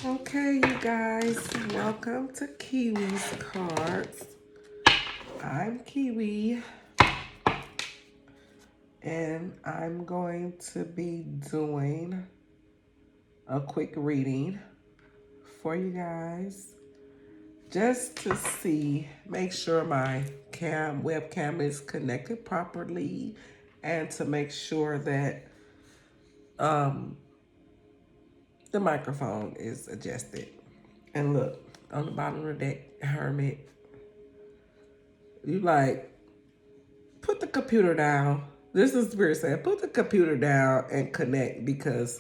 Okay, you guys, welcome to Kiwi's Cards. I'm Kiwi, and I'm going to be doing a quick reading for you guys just to see, make sure my webcam is connected properly, and to make sure that the microphone is adjusted. And look, on the bottom of the deck, Hermit, you like, put the computer down. This is Spirit saying, put the computer down and connect, because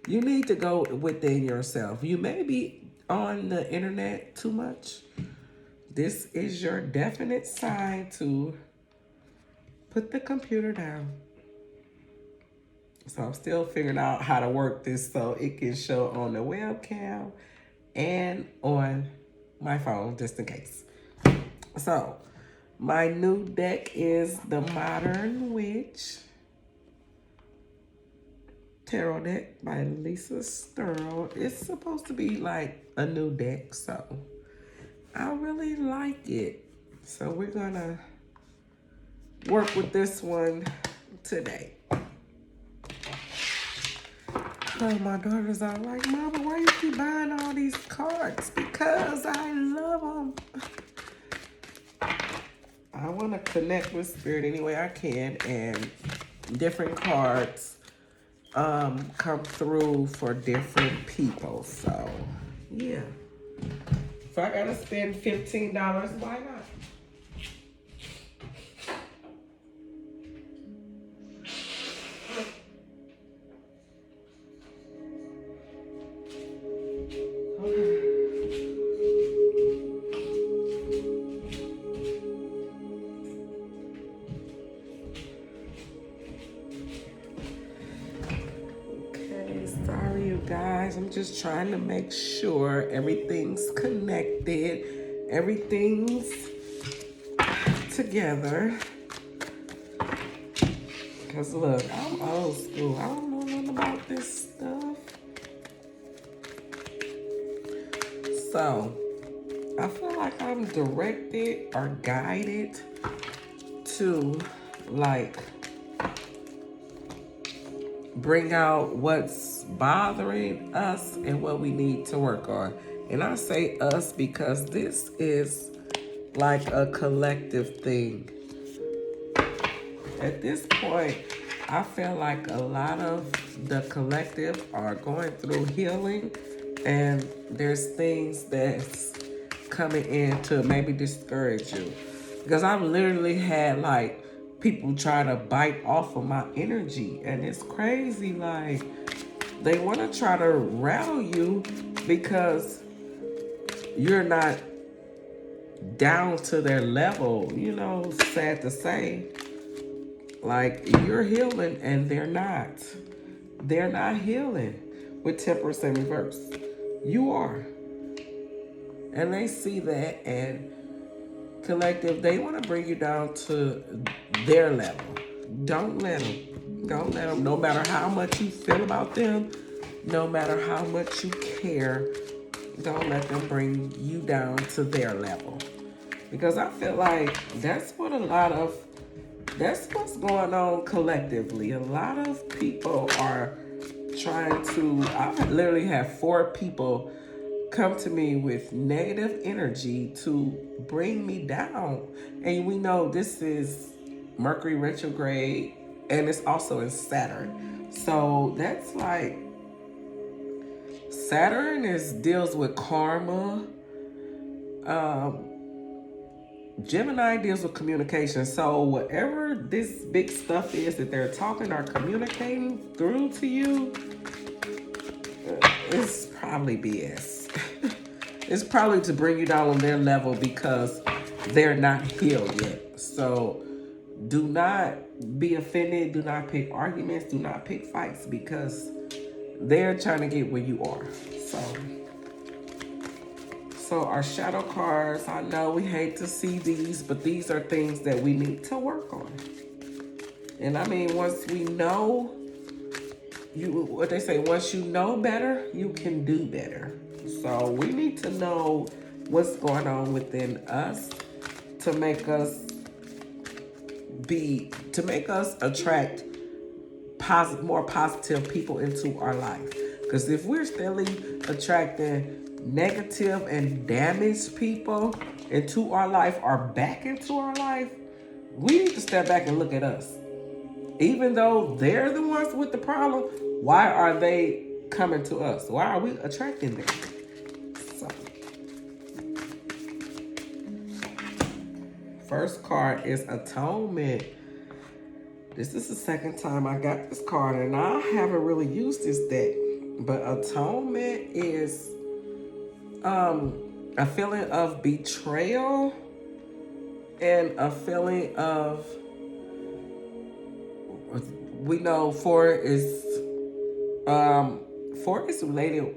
you need to go within yourself. You may be on the internet too much. This is your definite sign to put the computer down. So I'm still figuring out how to work this so it can show on the webcam and on my phone, just in case. So my new deck is the Modern Witch Tarot deck by Lisa Sterl. It's supposed to be like a new deck, so I really like it. So we're gonna work with this one today. Oh, my daughters are like, Mama, why you keep buying all these cards? Because I love them. I want to connect with Spirit any way I can, and different cards come through for different people. So, yeah. If I got to spend $15, why not? Sorry, you guys. I'm just trying to make sure everything's connected, everything's together. Because look, I'm old school. I don't know nothing about this stuff. So, I feel like I'm directed or guided to, like, bring out what's bothering us and what we need to work on. And I say us because this is like a collective thing. At this point, I feel like a lot of the collective are going through healing, and there's things that's coming in to maybe discourage you. Because I've literally had like people try to bite off of my energy, and it's crazy. Like, they want to try to rattle you because you're not down to their level. You know, sad to say. Like, you're healing and they're not. They're not healing with temperance and reverse. You are. And they see that, and collective, they want to bring you down to their level. Don't let them. Don't let them. No matter how much you feel about them, no matter how much you care, don't let them bring you down to their level. Because I feel like that's what's going on collectively. A lot of people are trying to, I literally have 4 people come to me with negative energy to bring me down. And we know this is Mercury retrograde, and it's also in Saturn. So that's like, Saturn deals with karma. Gemini deals with communication. So whatever this big stuff is that they're talking or communicating through to you, it's probably BS. It's probably to bring you down on their level because they're not healed yet. So do not be offended. Do not pick arguments. Do not pick fights, because they're trying to get where you are. So our shadow cards, I know we hate to see these, but these are things that we need to work on. And I mean, once we know, what they say, once you know better, you can do better. So we need to know what's going on within us to make us attract more positive people into our life. Because if we're still attracting negative and damaged people into our life or back into our life, we need to step back and look at us. Even though they're the ones with the problem, why are they coming to us? Why are we attracting them? So, first card is Atonement. This is the second time I got this card, and I haven't really used this deck. But Atonement is a feeling of betrayal and a feeling of, we know four is related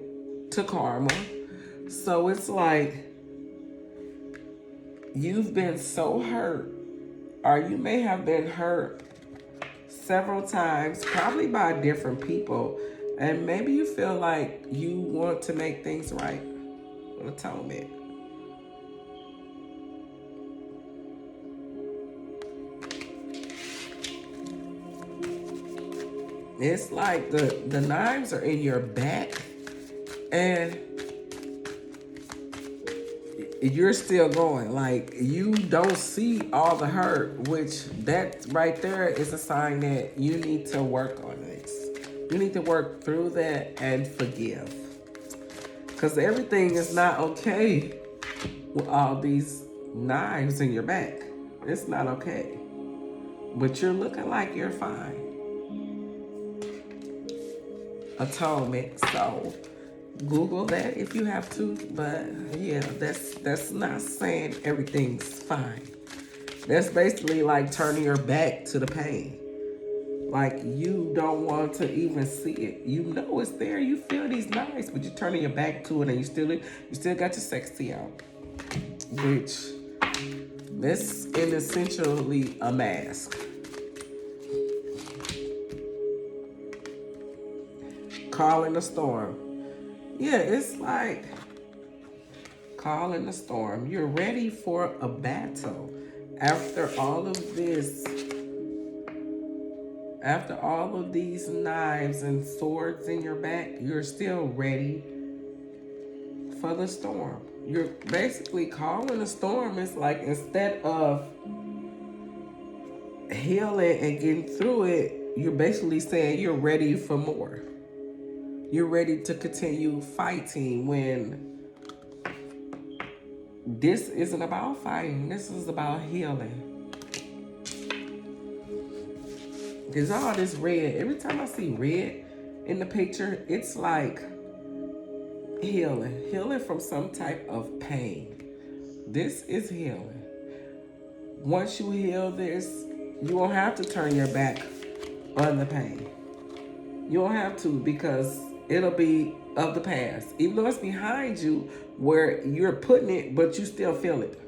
to karma. So it's like you've been so hurt, or you may have been hurt several times, probably by different people, and maybe you feel like you want to make things right. Atonement. It's like the knives are in your back, and you're still going. Like, you don't see all the hurt, which that right there is a sign that you need to work on this. You need to work through that and forgive. Because everything is not okay with all these knives in your back. It's not okay. But you're looking like you're fine. Atonement. So Google that if you have to, but yeah, that's not saying everything's fine. That's basically like turning your back to the pain. Like, you don't want to even see it. You know it's there. You feel these knives, but you're turning your back to it, and you still got your sexy out. Which this is essentially a mask. Calling the storm. Yeah, it's like calling the storm. You're ready for a battle. After all of this, after all of these knives and swords in your back, you're still ready for the storm. You're basically calling the storm. It's like, instead of healing and getting through it, you're basically saying you're ready for more. You're ready to continue fighting, when this isn't about fighting. This is about healing. Because all this red, every time I see red in the picture, it's like healing. Healing from some type of pain. This is healing. Once you heal this, you won't have to turn your back on the pain. You won't have to, because it'll be of the past. Even though it's behind you where you're putting it, but you still feel it.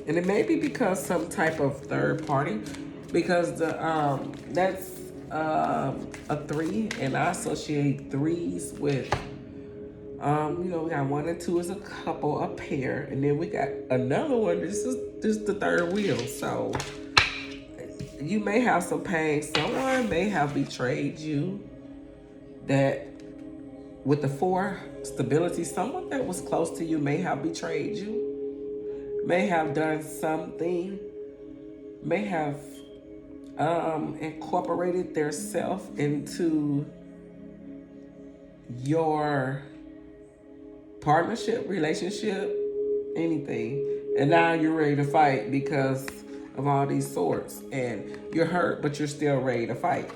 And it may be because some type of third party, because that's a 3, and I associate 3s with, we got 1 and 2 as a couple, a pair, and then we got another one. This is the third wheel. So you may have some pain. Someone may have betrayed you. That with the 4, stability, someone that was close to you may have betrayed you. May have done something, may have incorporated their self into your partnership, relationship, anything. And now you're ready to fight because of all these swords. And you're hurt, but you're still ready to fight.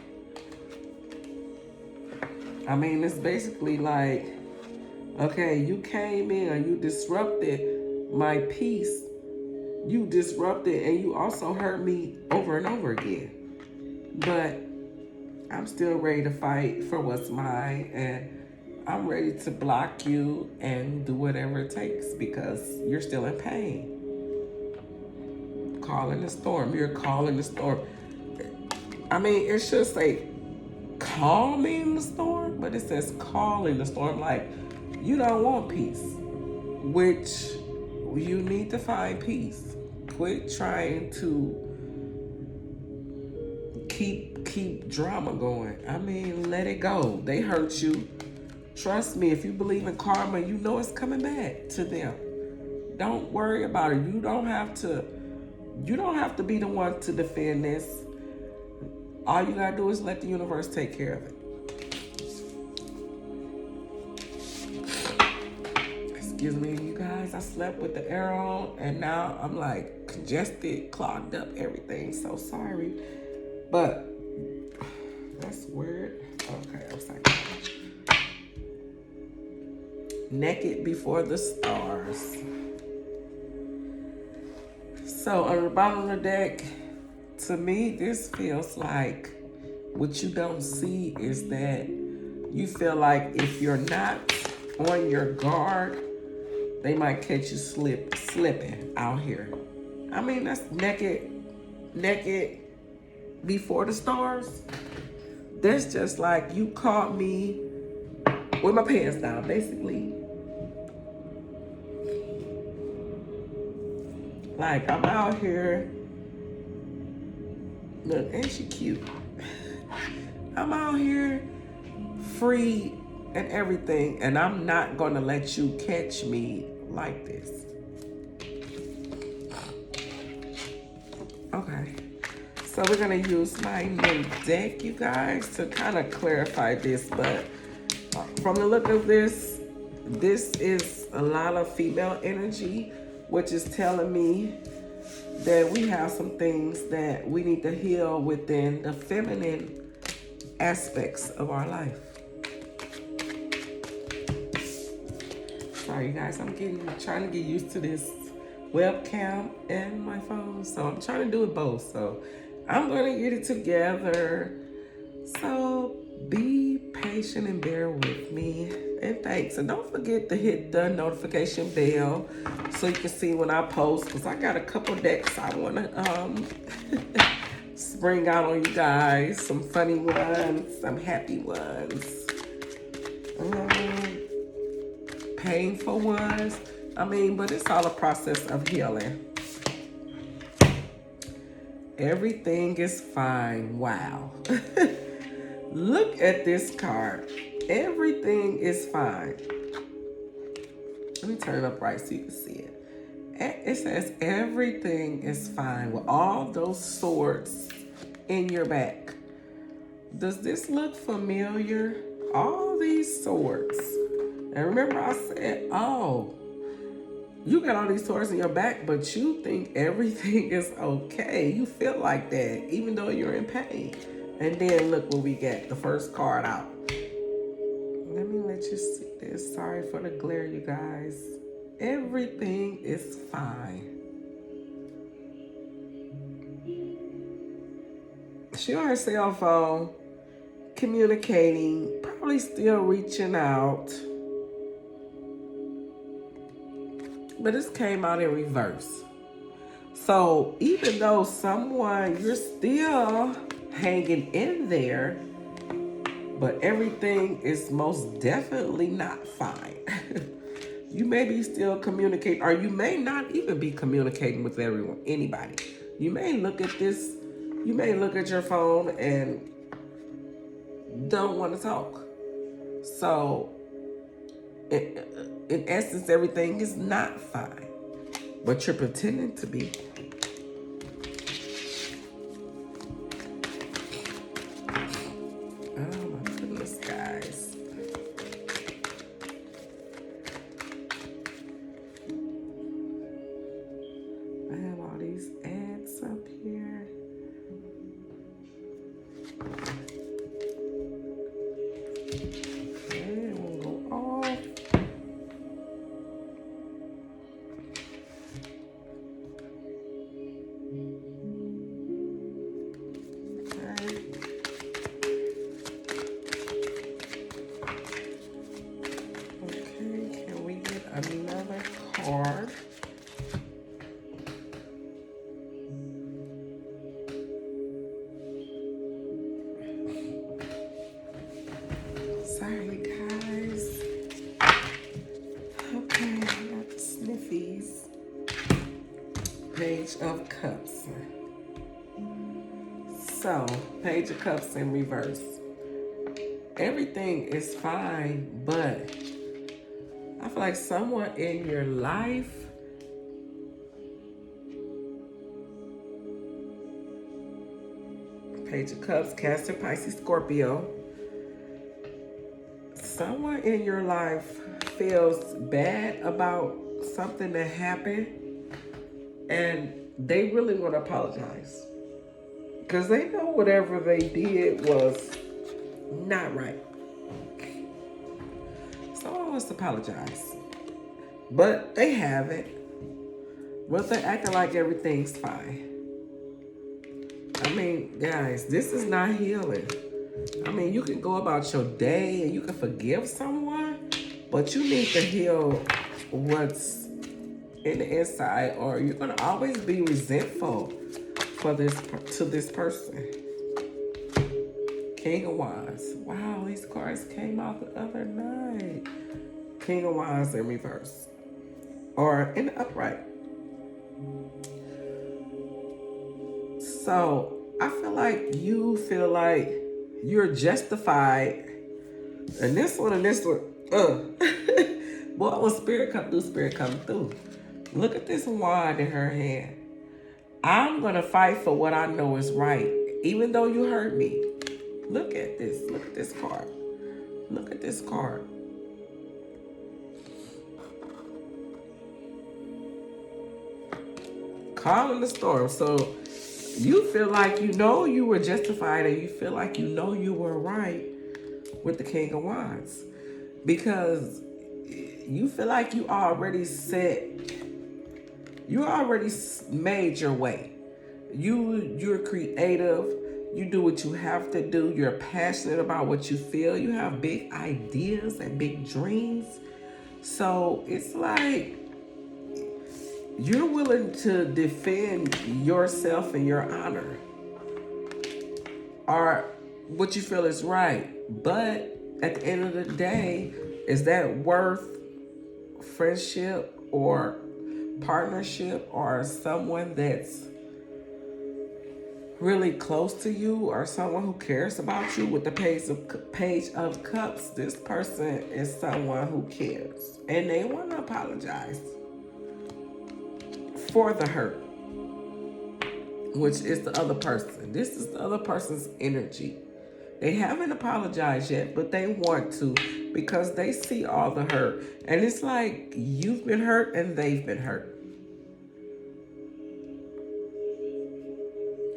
I mean, it's basically like, okay, you came in and you disrupted my peace. You disrupted, and you also hurt me over and over again. But I'm still ready to fight for what's mine, and I'm ready to block you and do whatever it takes because you're still in pain. Calling the storm. You're calling the storm. I mean, it should say calming the storm, but it says calling the storm. Like, you don't want peace, which you need to find peace. Quit trying to keep drama going. I mean, let it go. They hurt you. Trust me, if you believe in karma, you know it's coming back to them. Don't worry about it. You don't have to be the one to defend this. All you gotta do is let the universe take care of it. Excuse me, you guys, I slept with the air on and now I'm like congested, clogged up, everything. So sorry. But that's weird. Okay, I'm sorry. Naked before the stars. So on the bottom of the deck, to me, this feels like what you don't see is that you feel like if you're not on your guard, they might catch you slipping out here. I mean, that's naked before the stars. That's just like you caught me with my pants down, basically. Like, I'm out here. Look, ain't she cute? I'm out here free and everything, and I'm not gonna let you catch me like this. Okay, so we're gonna use my new deck, you guys, to kind of clarify this, but from the look of this is a lot of female energy, which is telling me that we have some things that we need to heal within the feminine aspects of our life. Sorry, you guys, I'm trying to get used to this webcam and my phone, so I'm trying to do it both. So I'm gonna get it together. So be patient and bear with me, and thanks. And don't forget to hit the notification bell so you can see when I post, because I got a couple decks I want to bring out on you guys. Some funny ones, some happy ones, painful ones. I mean, but it's all a process of healing. Everything is fine. Wow. Look at this card. Everything is fine. Let me turn it up right so you can see it. It says everything is fine with all those swords in your back. Does this look familiar? All these swords. And remember I said, oh, you got all these swords in your back, but you think everything is okay. You feel like that, even though you're in pain. And then look what we get, the first card out. Let me let you see this. Sorry for the glare, you guys. Everything is fine. She on her cell phone, communicating, probably still reaching out. But this came out in reverse. So even though you're still hanging in there, but everything is most definitely not fine. You may be still communicating, or you may not even be communicating with anybody. You may look at this, you may look at your phone and don't want to talk. So in essence, everything is not fine, but you're pretending to be. Oh my goodness, guys. I have all these ads up here. Okay, it won't go off. Okay, can we get another card? So, Page of Cups in reverse. Everything is fine, but I feel like someone in your life Page of Cups, Cancer, Pisces, Scorpio. Someone in your life feels bad about something that happened and they really want to apologize. Because they know whatever they did was not right. Someone wants to apologize. But they haven't. But they're acting like everything's fine. I mean, guys, this is not healing. I mean, you can go about your day and you can forgive someone, but you need to heal what's in the inside, or you're gonna always be resentful for this person. King of Wands. Wow, these cards came out the other night. King of Wands in reverse, or in the upright. So I feel like you feel like you're justified. And this one, Boy, when spirit come through, spirit come through. Look at this wand in her hand. I'm going to fight for what I know is right, even though you hurt me. Look at this. Look at this card. Look at this card. Calm in the storm. So you feel like you know you were justified, and you feel like you know you were right with the King of Wands, because you feel like you already made your way. You're creative. You do what you have to do. You're passionate about what you feel. You have big ideas and big dreams. So it's like you're willing to defend yourself and your honor, or what you feel is right. But at the end of the day, is that worth friendship or partnership, or someone that's really close to you, or someone who cares about you? With the Page of Cups, this person is someone who cares, and they want to apologize for the hurt, which is the other person. This is the other person's energy. They haven't apologized yet, but they want to, because they see all the hurt. And it's like you've been hurt and they've been hurt.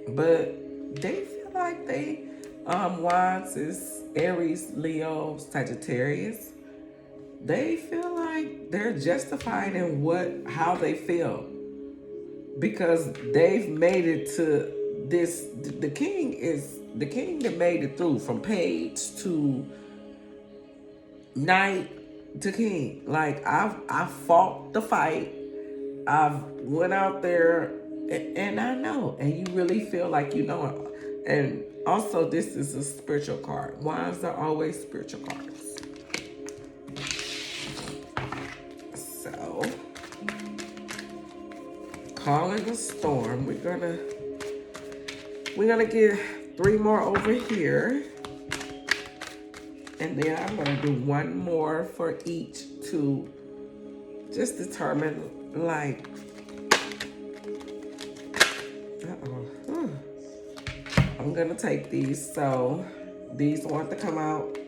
But they feel like Wands is Aries, Leo, Sagittarius. They feel like they're justified in how they feel, because they've made it to this. The king that made it through from page to knight to king. Like I fought the fight. I've went out there, and I know, and you really feel like you know. And also, this is a spiritual card. Wands are always spiritual cards. So, calling the storm. We're gonna get 3 more over here, and then I'm gonna do 1 more for each to just determine, like, I'm gonna take these. So these want to come out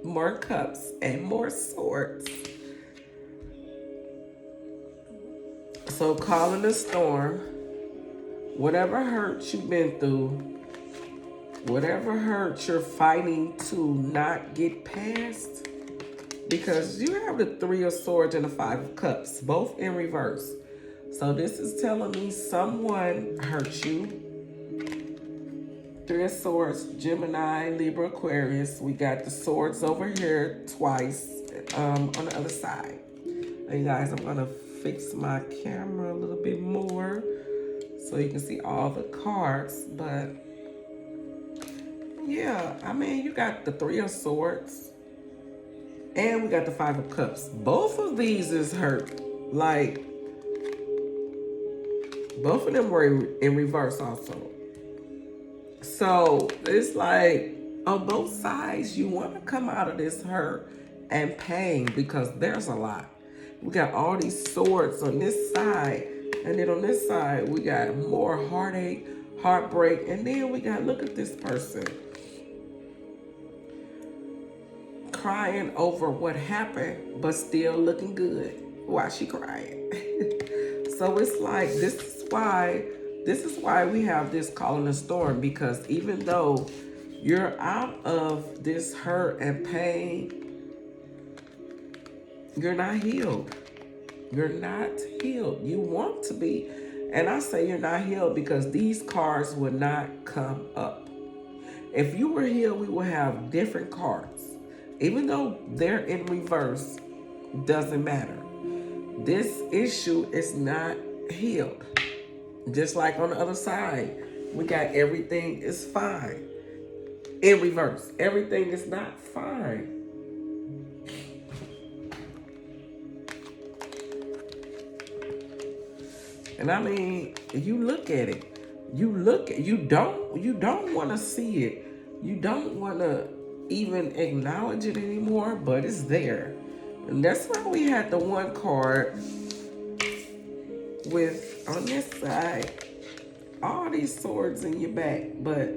more cups and more swords. So calling the storm, whatever hurt you've been through, whatever hurt you're fighting to not get past, because you have the 3 of Swords and the 5 of Cups, both in reverse. So this is telling me someone hurt you. 3 of Swords, Gemini, Libra, Aquarius. We got the swords over here twice on the other side. Now, you guys, I'm going to fix my camera a little bit more so you can see all the cards. But yeah, I mean, you got the 3 of Swords and we got the 5 of Cups. Both of these is hurt. Like, both of them were in reverse also. So it's like on both sides, you want to come out of this hurt and pain because there's a lot. We got all these swords on this side, and then on this side, we got more heartache, heartbreak, and then we got, look at this person crying over what happened, but still looking good while she crying. So it's like, this is why we have this calling a storm, because even though you're out of this hurt and pain, you're not healed. You're not healed. You want to be. And I say you're not healed because these cards would not come up. If you were healed, we would have different cards. Even though they're in reverse, doesn't matter. This issue is not healed. Just like on the other side, we got everything is fine. In reverse, everything is not fine. And I mean, you look at it. You don't want to see it. You don't want to even acknowledge it anymore, but it's there. And that's why we had the one card with, on this side, all these swords in your back, but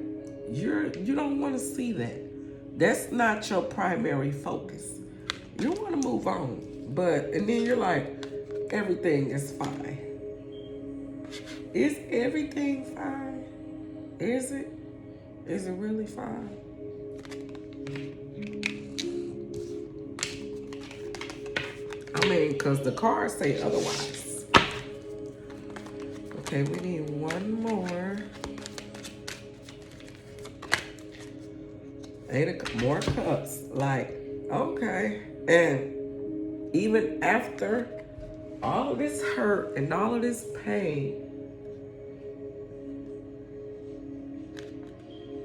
you don't want to see that. That's not your primary focus. You want to move on, and then you're like, everything is fine. Is everything fine? Is it? Is it really fine? I mean, because the cards say otherwise. Okay, we need one more. 8 more cups. Like, okay. And even after all of this hurt and all of this pain,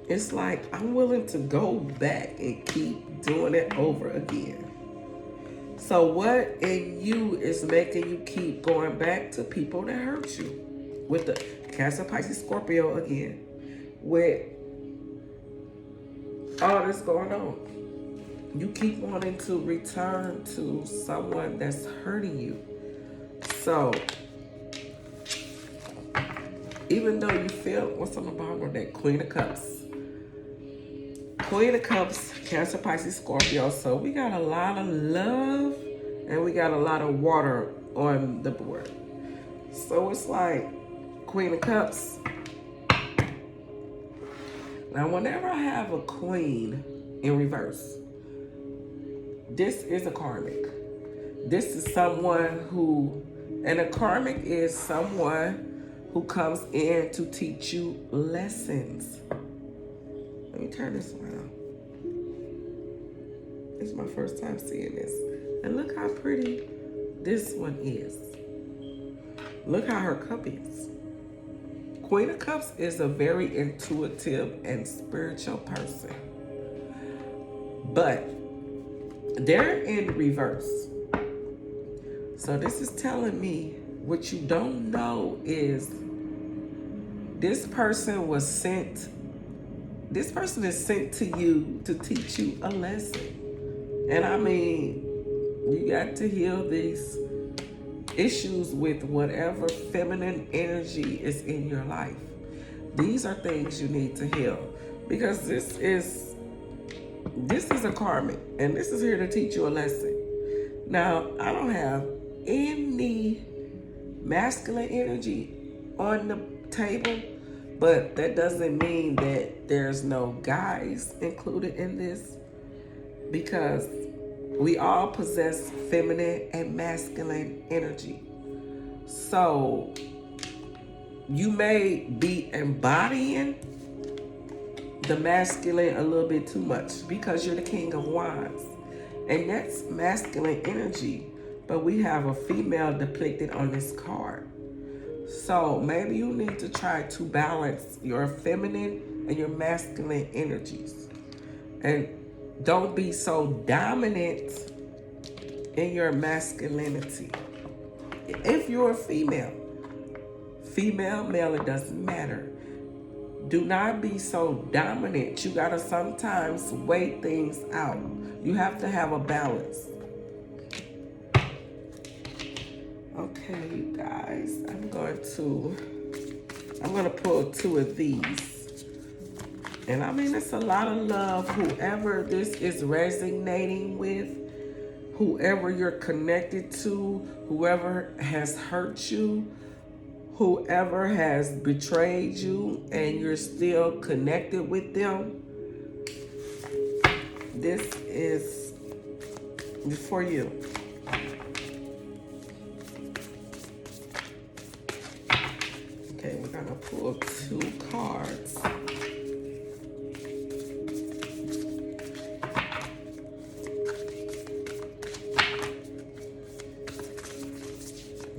it's like I'm willing to go back and keep doing it over again. So what in you is making you keep going back to people that hurt you? With the Cancer, Pisces, Scorpio again. With all this going on. You keep wanting to return to someone that's hurting you. So even though you feel, what's on the bottom of that? Queen of Cups. Queen of Cups, Cancer, Pisces, Scorpio. So we got a lot of love and we got a lot of water on the board. So it's like Queen of Cups. Now, whenever I have a queen in reverse, this is a karmic. This is someone who, and a karmic is someone who comes in to teach you lessons. Let me turn this around. It's my first time seeing this. And look how pretty this one is. Look how her cup is. Queen of Cups is a very intuitive and spiritual person. But they're in reverse. So this is telling me what you don't know is this person was sent. This person is sent to you to teach you a lesson. And I mean, you got to heal these issues with whatever feminine energy is in your life. These are things you need to heal because this is a karmic and this is here to teach you a lesson. Now, I don't have any masculine energy on the table, but that doesn't mean that there's no guys included in this, because we all possess feminine and masculine energy. So you may be embodying the masculine a little bit too much because you're the King of Wands. And that's masculine energy, but we have a female depicted on this card. So maybe you need to try to balance your feminine and your masculine energies. And don't be so dominant in your masculinity. If you're a female, male, it doesn't matter. Do not be so dominant. You gotta sometimes weigh things out. You have to have a balance. Okay, you guys, I'm gonna pull 2 of these. And I mean, it's a lot of love. Whoever this is resonating with, whoever you're connected to, whoever has hurt you, whoever has betrayed you, and you're still connected with them, this is for you. Okay, we're gonna pull 2 cards.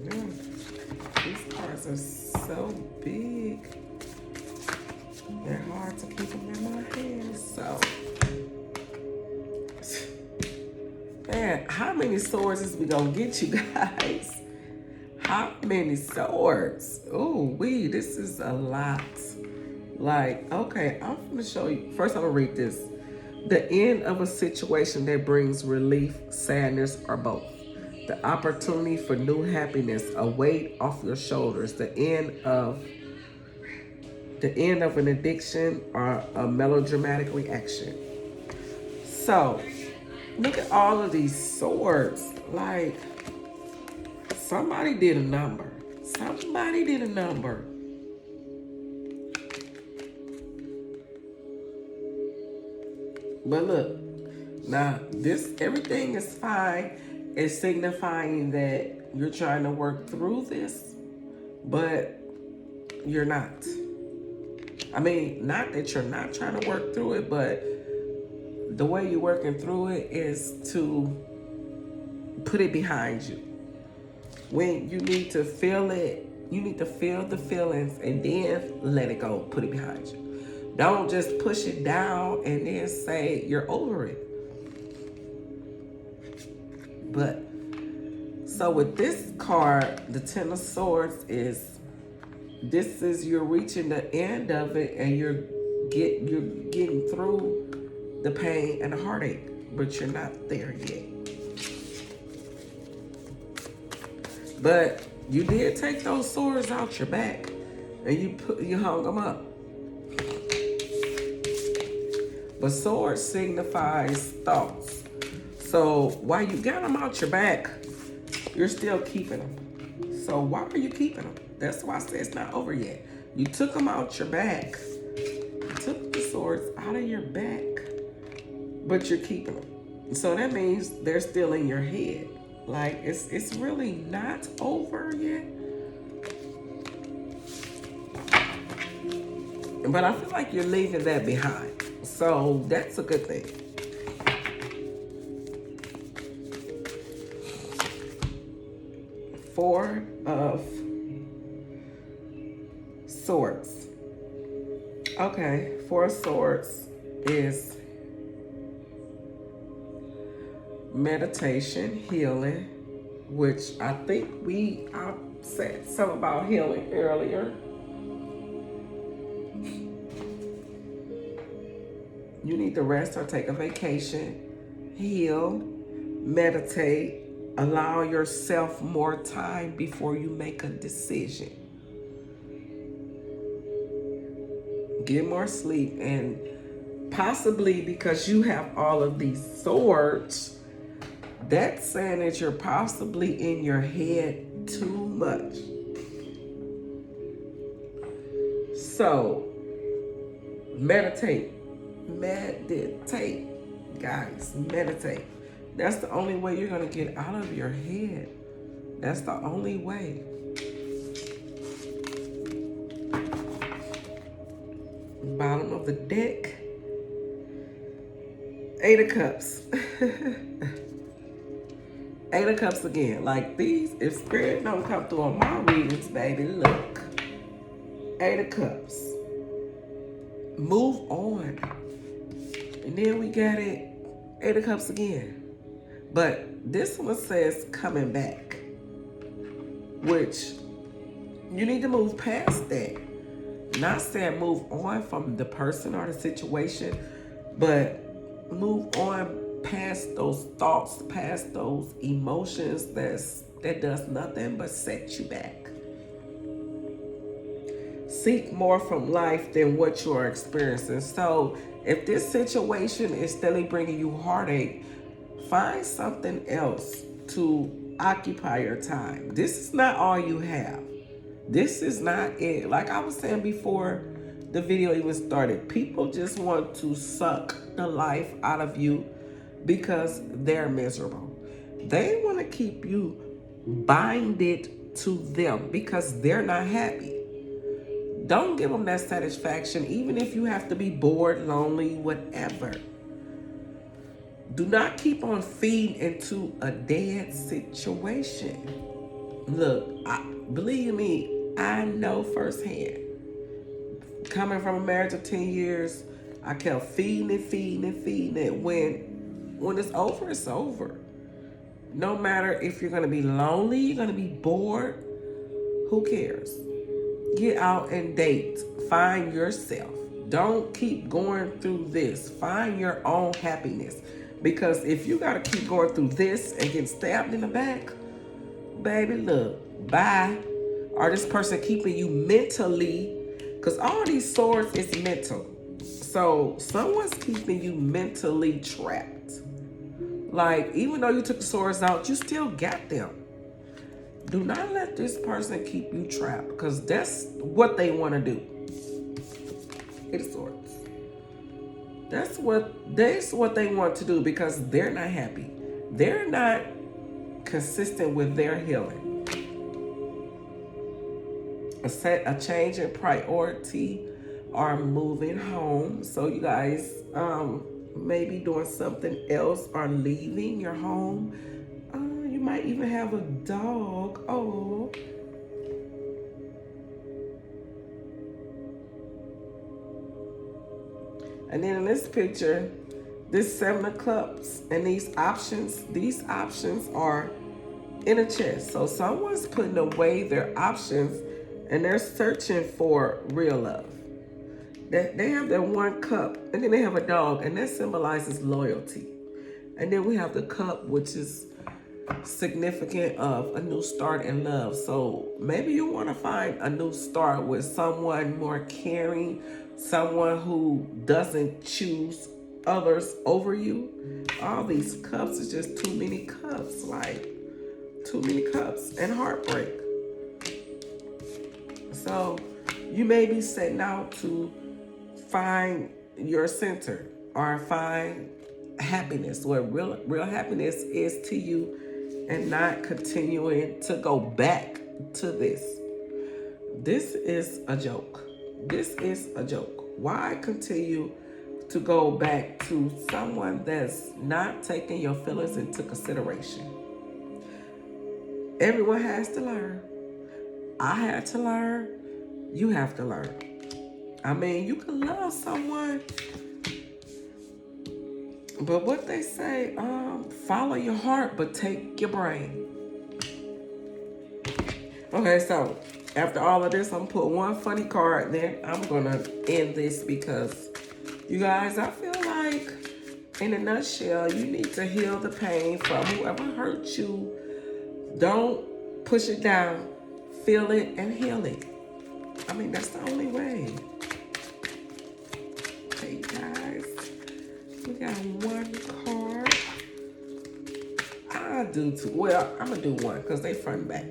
Yeah, these cards are so big. They're hard to keep them in my hands. So, man, how many swords is we gonna get, you guys? How many swords? Oh, this is a lot. Like, okay, I'm gonna show you. First, I'm gonna read this. The end of a situation that brings relief, sadness, or both. The opportunity for new happiness, a weight off your shoulders. The end of an addiction or a melodramatic reaction. So, look at all of these swords. Like, somebody did a number. Somebody did a number. But look, now everything is fine. It's signifying that you're trying to work through this, but you're not. I mean, not that you're not trying to work through it, but the way you're working through it is to put it behind you. When you need to feel it, you need to feel the feelings and then let it go, put it behind you. Don't just push it down and then say you're over it. But, so with this card, the 10 of Swords you're reaching the end of it and you're getting through the pain and the heartache, but you're not there yet. But you did take those swords out your back and you hung them up. But sword signifies thoughts. So while you got them out your back, you're still keeping them. So why are you keeping them? That's why I say it's not over yet. You took them out your back. You took the swords out of your back, but you're keeping them. So that means they're still in your head. Like, it's really not over yet. But I feel like you're leaving that behind. So that's a good thing. Four of Swords. Okay, 4 of Swords is meditation, healing, which I think I said something about healing earlier. You need to rest or take a vacation, heal, meditate, allow yourself more time before you make a decision. Get more sleep, and possibly because you have all of these swords, that's saying that you're possibly in your head too much. So, meditate, guys, meditate. That's the only way you're going to get out of your head. That's the only way. Bottom of the deck, 8 of Cups. 8 of Cups again. Like these, if Spirit don't come through on my readings, baby, look. 8 of Cups. Move on. And then we got it, 8 of Cups again. But this one says coming back, which you need to move past that. Not saying move on from the person or the situation, but move on past those thoughts, past those emotions that does nothing but set you back. Seek more from life than what you are experiencing. So if this situation is steadily bringing you heartache, find something else to occupy your time. This is not all you have. This is not it. Like I was saying before the video even started, people just want to suck the life out of you because they're miserable. They want to keep you binded to them because they're not happy. Don't give them that satisfaction, even if you have to be bored, lonely, whatever. Do not keep on feeding into a dead situation. Look, believe me, I know firsthand. Coming from a marriage of 10 years, I kept feeding it. When it's over, it's over. No matter if you're going to be lonely, you're going to be bored, who cares? Get out and date. Find yourself. Don't keep going through this. Find your own happiness. Because if you got to keep going through this and get stabbed in the back, baby, look, bye. Or this person keeping you mentally, because all these swords is mental. So someone's keeping you mentally trapped. Like, even though you took the swords out, you still got them. Do not let this person keep you trapped, because that's what they want to do. It's swords. That's what they want to do, because they're not happy. They're not consistent with their healing. A change in priority or moving home. So you guys maybe doing something else or leaving your home. You might even have a dog. Oh. And then in this picture, this 7 of Cups and these options are in a chest. So someone's putting away their options and they're searching for real love. They have their 1 cup, and then they have a dog, and that symbolizes loyalty. And then we have the cup, which is significant of a new start in love. So maybe you want to find a new start with someone more caring, someone who doesn't choose others over you. All these cups is just too many cups, like too many cups and heartbreak. So you may be setting out to find your center or find happiness, what real happiness is to you, and not continuing to go back to this. This is a joke. This is a joke. Why continue to go back to someone that's not taking your feelings into consideration? Everyone has to learn. I had to learn. You have to learn. I mean, you can love someone, but what they say, follow your heart, but take your brain. Okay, so after all of this, I'm put one funny card, then I'm gonna end this, because you guys, I feel like in a nutshell, you need to heal the pain from whoever hurt you. Don't push it down. Feel it and heal it. I mean, that's the only way. Okay, guys, we got 1 card. I'll do 2. Well, I'm gonna do 1 because they front and back.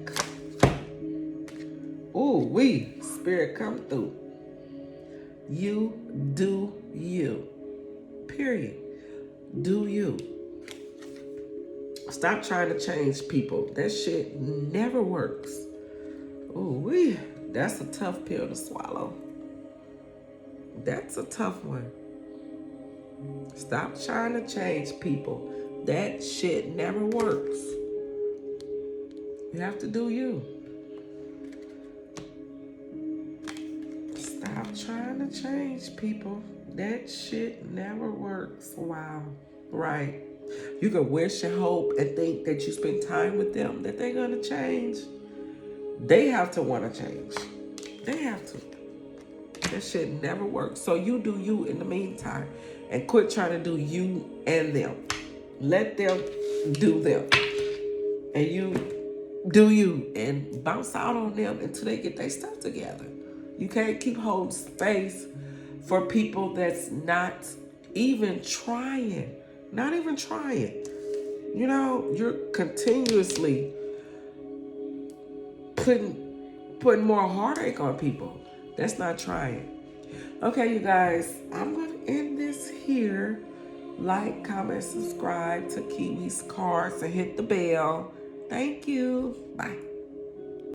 Ooh, Spirit come through. You do you. Period. Do you. Stop trying to change people. That shit never works. Ooh, that's a tough pill to swallow. That's a tough one. Stop trying to change people. That shit never works. You have to do you. Stop trying to change people. That shit never works. Wow. Right. You can wish and hope and think that you spend time with them, that they're going to change. They have to want to change. They have to. That shit never works. So you do you in the meantime, and quit trying to do you and them. Let them do them, and you do you, and bounce out on them until they get their stuff together. You can't keep holding space for people that's not even trying. Not even trying. You know, you're continuously putting more heartache on people. That's not trying. Okay, you guys, I'm gonna end this here. Like, comment, subscribe to Kiwi's Cards and hit the bell. Thank you. Bye.